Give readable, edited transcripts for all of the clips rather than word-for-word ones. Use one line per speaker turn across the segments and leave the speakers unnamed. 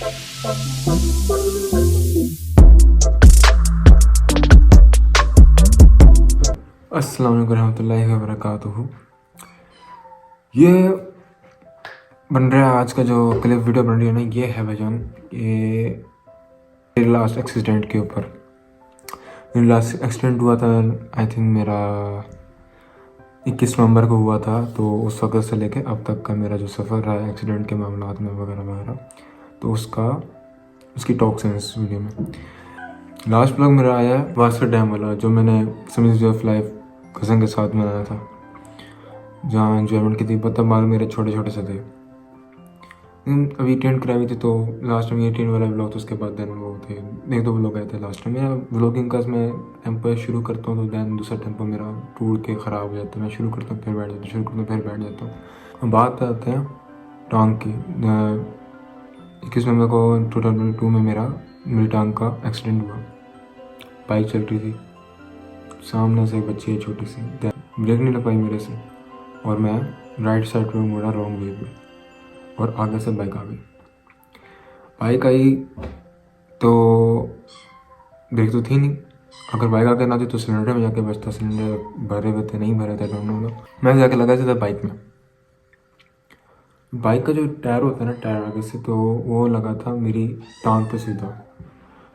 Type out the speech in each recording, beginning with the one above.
अस्सलाम वालेकुम रहमतुल्लाहि व बरकातुहू। ये बन रहा है आज का जो क्लिप वीडियो बन रही है ना, ये है भाईजान, ये मेरे लास्ट एक्सीडेंट के ऊपर। मेरा लास्ट एक्सीडेंट हुआ था आई थिंक मेरा 21 नवंबर को हुआ था। तो उस वक्त से लेके अब तक का मेरा जो सफ़र रहा है एक्सीडेंट के मामलात में वगैरह वगैरह, तो उसकी टॉक्स हैं इस वीडियो में। लास्ट ब्लॉग मेरा आया है वास्कर डैम वाला, जो मैंने समीज वे ऑफ लाइफ कज़न के साथ मनाया था, जहाँ एंजॉयमेंट की थी। मतलब बाल मेरे छोटे छोटे से थे, अभी टेंट कराई हुई थी। तो लास्ट टाइम ये टेंट वाला ब्लॉग, तो उसके बाद देन वो थे 1-2 ब्लॉग आए थे लास्ट टाइम। मेरा व्लॉगिंग का मैं टेम्पो शुरू करता हूँ तो दैन दूसरा टेम्पो मेरा टूट के ख़राब हो जाता है। मैं शुरू करता हूँ फिर बैठ जाता हूँ, शुरू करता हूँ फिर बैठ जाता हूँ। बात आते हैं टांग की। 21 नवंबर को 2022 में मेरी टांग का एक्सीडेंट हुआ। बाइक चल रही थी, सामने से एक बच्ची है छोटी सी, ब्रेक नहीं लग पाई मेरे से, और मैं राइट साइड पे मुड़ा रॉन्ग वे पे, और आगे से बाइक आ गई। बाइक आई तो ब्रेक तो थी नहीं, अगर बाइक आगे ना थी तो सिलेंडर में जाके बचता। सिलेंडर भरे हुए थे, नहीं भरे थे, दोनों। मैं जाके लगा था बाइक में। बाइक का जो टायर होता है ना, टायर आगे से, तो वो लगा था मेरी टांग पे सीधा।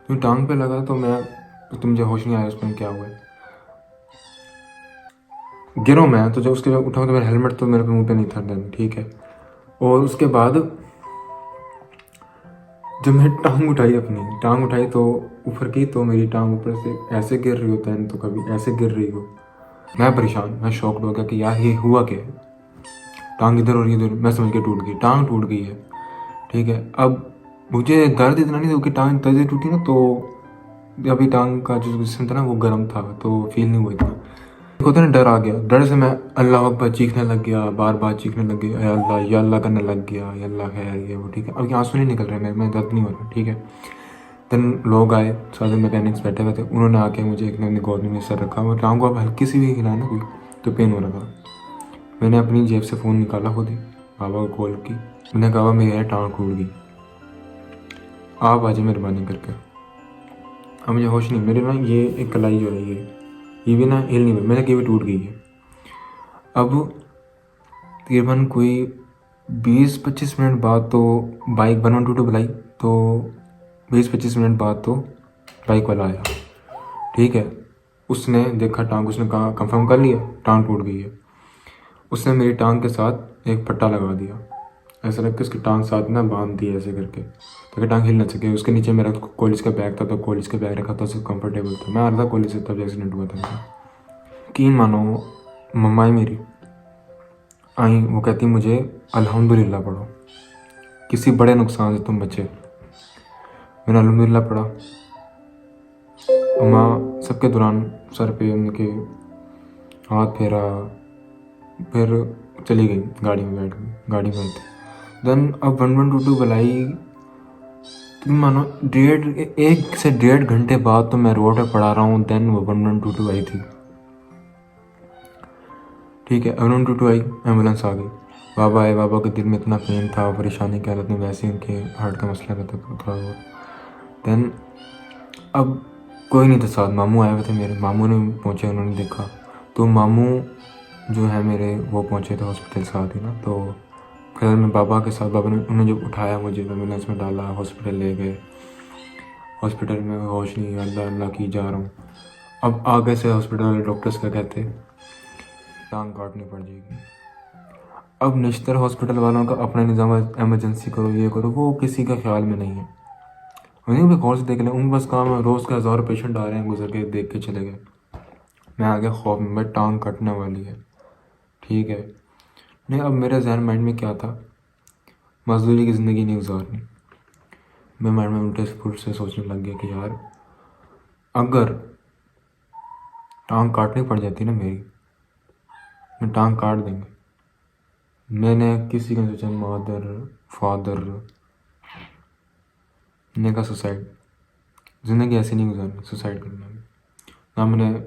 तो टांग पे लगा तो मुझे होश नहीं आया उस टाइम क्या हुआ। गिरो मैं, तो जब उसके बाद उठा तो मेरा हेलमेट तो मेरे मुंह पे नहीं था देन, ठीक है। और उसके बाद जब मैं टांग उठाई तो ऊपर की, तो मेरी टांग ऊपर से ऐसे गिर रही होता है, तो कभी ऐसे गिर रही हो। मैं परेशान, मैं शॉक्ड हो गया कि यार ये हुआ क्या है। टांग इधर और इधर, मैं समझ के टूट गई, टांग टूट गई है, ठीक है। अब मुझे दर्द इतना नहीं था कि टांग तभी टूटी ना, तो अभी टांग का जो जिस्म था ना वो गर्म था, तो फील नहीं हुआ इतना। होता ना, डर आ गया। डर से मैं अल्लाह अकबर चीखने लग गया, बार बार चीखने लग गया, या अल्लाह या अल्लाह करने लग गया, या अल्लाह खैर ये वो, ठीक है। अब आंसू नहीं निकल रहे मेरे में, दर्द नहीं हो रहा, ठीक है। देन लोग आए, सारे मैकेनिक्स बैठे हुए थे, उन्होंने आके मुझे एक ने गोद में सर रखा, और टांग को अब हल्की सी भी हिला ना कोई तो पेन हो रहा था। मैंने अपनी जेब से फ़ोन निकाला खुद ही, बाबा को कॉल की। मैंने कहा मेरी टांग टूट गई, आप आ जाए मेहरबानी करके। अब मुझे होश नहीं, मेरे ना ये एक कलाई जो है ये भी ना हिल नहीं हुई, मैंने कि भी टूट गई है। अब तकरीबन कोई 20-25 मिनट बाद तो बाइक 112 बुलाई, तो 20-25 मिनट बाद तो बाइक वाला आया, ठीक है। उसने देखा टांग, उसने कहा कंफर्म कर लिया टांग टूट गई है। उसने मेरी टांग के साथ एक पट्टा लगा दिया, ऐसा लग के उसकी टांग साथ ना बांध दी ऐसे करके, ताकि टांग हिल ना सके। उसके नीचे मेरा कॉलेज का बैग था, तो कॉलेज का बैग रखा था, उससे कंफर्टेबल था। मैं आ रहा था कॉलेज से, तब एक्सीडेंट हुआ था मेरा। यकीन मानो, मम्मा ही मेरी आई, वो कहती मुझे अल्हम्दुलिल्लाह पढ़ो, किसी बड़े नुकसान से तुम बचे। मैंने अल्हम्दुलिल्लाह पढ़ा। अम्मा सबके दौरान सर पे उनके हाथ फेरा, फिर चली गई, गाड़ी में बैठ गई, गाड़ी में थी। देन अब 1122 बुलाई। तुम मानो 1 से 1.5 घंटे बाद तो मैं रोड पर पड़ा रहा हूँ। देन वो 1122 आई थी, ठीक है। 1122 आई, एम्बुलेंस आ गई, बाबा आए। बाबा के दिल में इतना पेन था, परेशानी की हालत में, वैसे ही उनके हार्ट का मसला रहता था थोड़ा बहुत। देन अब कोई नहीं था साथ, मामू आए हुए थे मेरे। मामू ने पहुँचे, उन्होंने देखा, तो मामू जो है मेरे वो पहुँचे थे हॉस्पिटल साथ ही ना। तो फिर मैं बाबा के साथ, बाबा ने उन्होंने जब उठाया मुझे, एम्बुलेंस में डाला, हॉस्पिटल ले गए। हॉस्पिटल में होश नहीं, अल्लाह अल्लाह की जा रहा हूँ। अब आगे से हॉस्पिटल वाले डॉक्टर्स क्या कहते, टांग काटनी पड़ जाएगी। अब निश्तर हॉस्पिटल वालों का अपना निज़ाम है, एमरजेंसी करो, ये करो, वो किसी का ख्याल में नहीं है। उन्हें भी गौर से देख लें, उन बस काम है, रोज़ के 1000 पेशेंट आ रहे हैं, गुजर के देख के चले गए। मैं आ गया खौफ में, भाई टांग कटने वाली है, ठीक है। नहीं, अब मेरे जहन माइंड में क्या था, मजदूरी की ज़िंदगी नहीं गुजारनी। मैं माइंड में उल्टे पुल्टे से सोचने लग गया कि यार अगर टांग काटनी पड़ जाती ना मेरी, मैं टांग काट देंगे। मैंने किसी का सोचा, मदर फादर ने कहा सुसाइड, ज़िंदगी ऐसे नहीं गुजारनी, सुसाइड करना। ना मैंने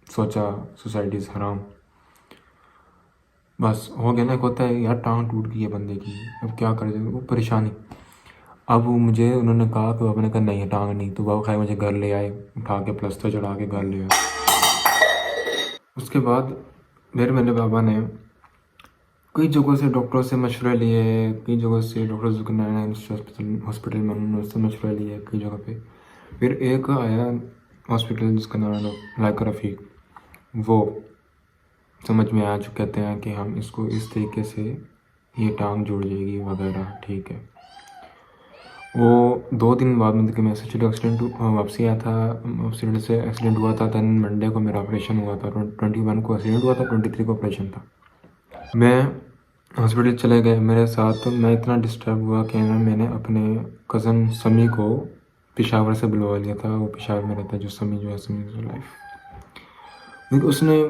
सोचा सुसाइड इज़ हराम, बस हो गया ना। एक होता है यार टांग टूट गई है बंदे की, अब क्या कर जाए, वो परेशानी। अब मुझे उन्होंने कहा कि पापा ने कहा नहीं टांग नहीं, तो बाबा खाए मुझे घर ले आए, उठा के प्लस्तर चढ़ा के घर ले आए। उसके बाद मेरे पापा ने कई जगहों से डॉक्टरों से मशवरे लिए, कई जगहों से डॉक्टर ज़ुकैर नारायण हॉस्पिटल में उनसे मशवरा लिए कई जगह पे। फिर एक आया हॉस्पिटल जिसका नाम है लाइका रफ़ीक, वो समझ में आया, जो कहते हैं कि हम इसको इस तरीके से ये टांग जुड़ जाएगी वगैरह, ठीक है। वो 2 दिन बाद मतलब कि मैं एक्सीडेंट वापसी आया था, हॉस्पिटल से एक्सीडेंट हुआ था। दैन मंडे को मेरा ऑपरेशन हुआ था, 21 को एक्सीडेंट हुआ था, 23 को ऑपरेशन था। मैं हॉस्पिटल चले गए मेरे साथ, तो मैं इतना डिस्टर्ब हुआ कि मैंने अपने कज़न समी को पेशावर से बुलवा लिया था। वो पेशावर में रहता है, जो समी जो है, समी लाइफ, क्योंकि उसने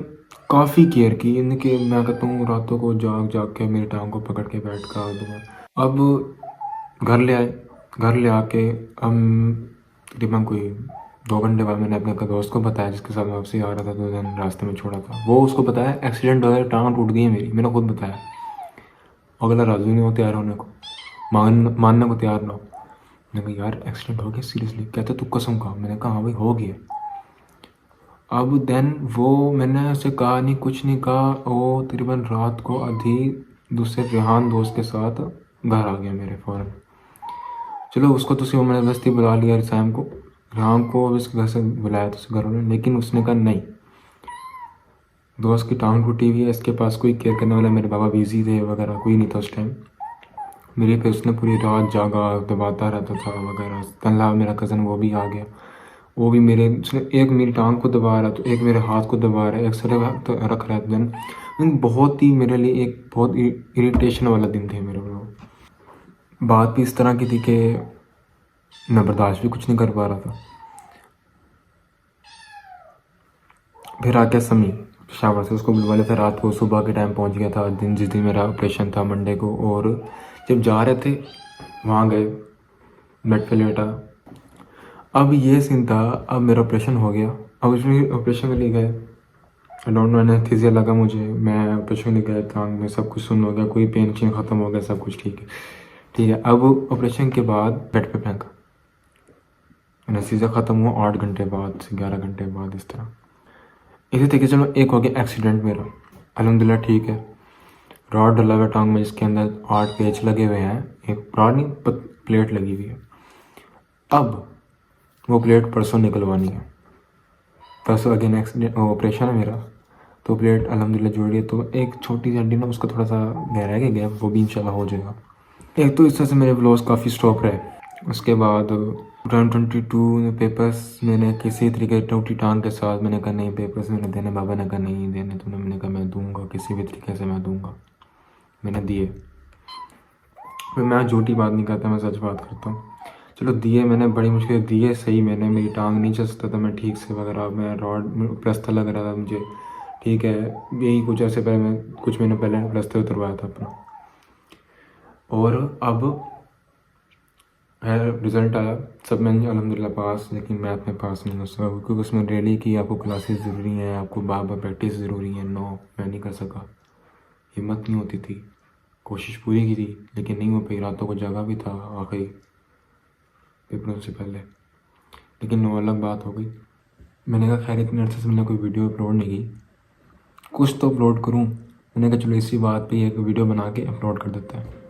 काफ़ी केयर की, यानी कि मैं कहता हूँ रातों को जाग जाग के मेरी टांग को पकड़ के बैठ कर। अब घर ले आए, घर ले आके हम तकरीबन कोई 2 घंटे बाद मैंने अपने दोस्त को बताया, जिसके साथ वापसी आ रहा था, 2 दिन रास्ते में छोड़ा था। वो उसको बताया एक्सीडेंट हो गया, टांग टूट गई है मेरी, मैंने खुद बताया। अगला राजू नहीं हो तैयार होने को, मानने को तैयार ना हो। मैंने कहा यार एक्सीडेंट हो गया सीरियसली, कहते तू कसम खा। मैंने कहा हाँ भाई हो गया। अब देन वो मैंने उसे कहा नहीं, कुछ नहीं कहा। वो तकरीबन रात को आधी दूसरे रेहान दोस्त के साथ घर आ गया मेरे फ़ौरन। चलो उसको तो सिर्फ मैंने बस्ती बुला लिया, रिसाम को, रेहान को उसके घर से बुलाया तो उसके घर वालों ने, लेकिन उसने कहा नहीं, दोस्त की टांग टूटी हुई है, इसके पास कोई केयर करने वाला, मेरे बाबा बिजी थे वगैरह, कोई नहीं था उस टाइम। मेरे पे उसने पूरी रात जागा, दबाता रहता था वगैरह। तनला मेरा कज़न वो भी आ गया, वो भी मेरे, उसने एक मेरी टांग को दबा रहा, तो एक मेरे हाथ को दबा रहा है, एक सर तो रख रहा है। दिन बहुत ही मेरे लिए एक बहुत इरिटेशन वाला दिन थे मेरे को। बात भी इस तरह की थी कि मैं बर्दाश्त भी कुछ नहीं कर पा रहा था। फिर आ गया समी पेशावर से, उसको बुलवा लिया था रात को, सुबह के टाइम पहुंच गया था जिस दिन मेरा ऑपरेशन था, मंडे को। और जब जा रहे थे वहाँ गए, बेड पे लेटा। अब ये सीन था, अब मेरा ऑपरेशन हो गया, अब उसमें ऑपरेशन के लिए गए, डोंट नो एनेस्थीसिया लगा मुझे, मैं ऑपरेशन के लिए गया, टांग में सब कुछ सुन हो गया, कोई पेन चेन ख़त्म हो गया, सब कुछ ठीक है, ठीक है। अब ऑपरेशन के बाद बेड पे फेंका, एनेस्थीसिया ख़त्म हुआ 8 घंटे बाद से 11 घंटे बाद, इस तरह। इसी तरीके से चलो एक हो गया एक्सीडेंट मेरा, अल्हम्दुलिल्लाह ठीक है। रॉड डला हुआ टांग में, जिसके अंदर 8 पेच लगे हुए हैं, एक रॉड नहीं प्लेट लगी हुई है। अब वो प्लेट परसों निकलवानी है, परसों अगेन एक्सीडेंट ऑपरेशन है मेरा, तो प्लेट अल्हम्दुलिल्लाह जुड़ रही है। तो एक छोटी सी हड्डी ना, उसका थोड़ा सा गहरा है गैप, वो भी इंशाल्लाह हो जाएगा। एक तो इस तरह से मेरे व्लॉग्स काफ़ी स्टॉप रहे। उसके बाद 2022 में पेपर्स मैंने किसी तरीके टूटी टांग के साथ, मैंने कहा नहीं पेपर्स मैंने देने, बाबा ने कहा नहीं देने तुमने, मैंने कहा मैं दूंगा, किसी भी तरीके से मैं दूंगा, मैंने दिए। फिर मैं झूठी बात नहीं करता, मैं सच बात करता हूँ। चलो दिए मैंने, बड़ी मुश्किल दिए सही मैंने, मेरी टांग नहीं चल सकता था मैं ठीक से वगैरह, मैं रॉड प्लस्तर लग रहा था मुझे, ठीक है। यही कुछ ऐसे पहले मैं कुछ महीने पहले प्लस्तर उतरवाया था अपना। और अब रिज़ल्ट आया, सब में अल्हम्दुलिल्लाह पास, लेकिन मैथ में पास नहीं हो सका, क्योंकि उसमें डेली की आपको क्लासेस ज़रूरी हैं, आपको बार बार प्रैक्टिस ज़रूरी है। नो, मैं नहीं कर सका, हिम्मत नहीं होती थी, कोशिश पूरी की थी लेकिन नहीं हो पाई। रातों को जगा भी था आखिरी पेपरों से पहले, लेकिन नो, अलग बात हो गई। मैंने कहा खैर इतने अर्से से मैंने कोई वीडियो अपलोड नहीं की, कुछ तो अपलोड करूँ। मैंने कहा चलो इसी बात पे एक वीडियो बना के अपलोड कर देते हैं।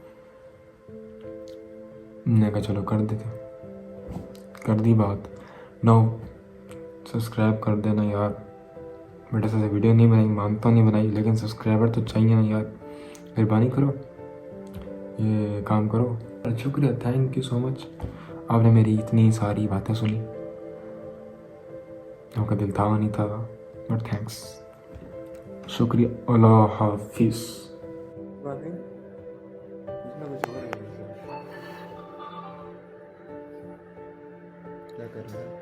मैंने कहा चलो कर देते, कर दी बात। नो, सब्सक्राइब कर देना यार, बेटे से वीडियो नहीं बनाई, मानता नहीं बनाई, लेकिन सब्सक्राइबर तो चाहिए ना यार, मेहरबानी करो, ये काम करो। शुक्रिया, थैंक यू सो मच, आपने मेरी इतनी सारी बातें सुनी, आपका दिल था नहीं था, बट थैंक्स, शुक्रिया, अल्लाह हाफिज़। क्या कर रहा है?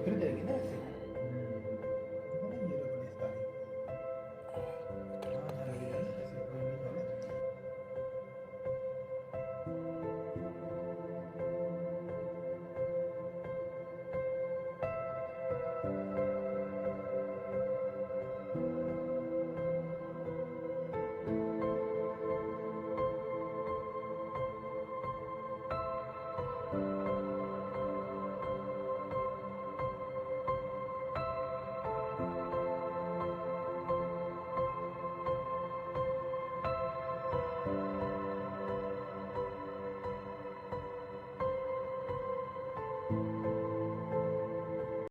फिर जाएगी ना ऐसे।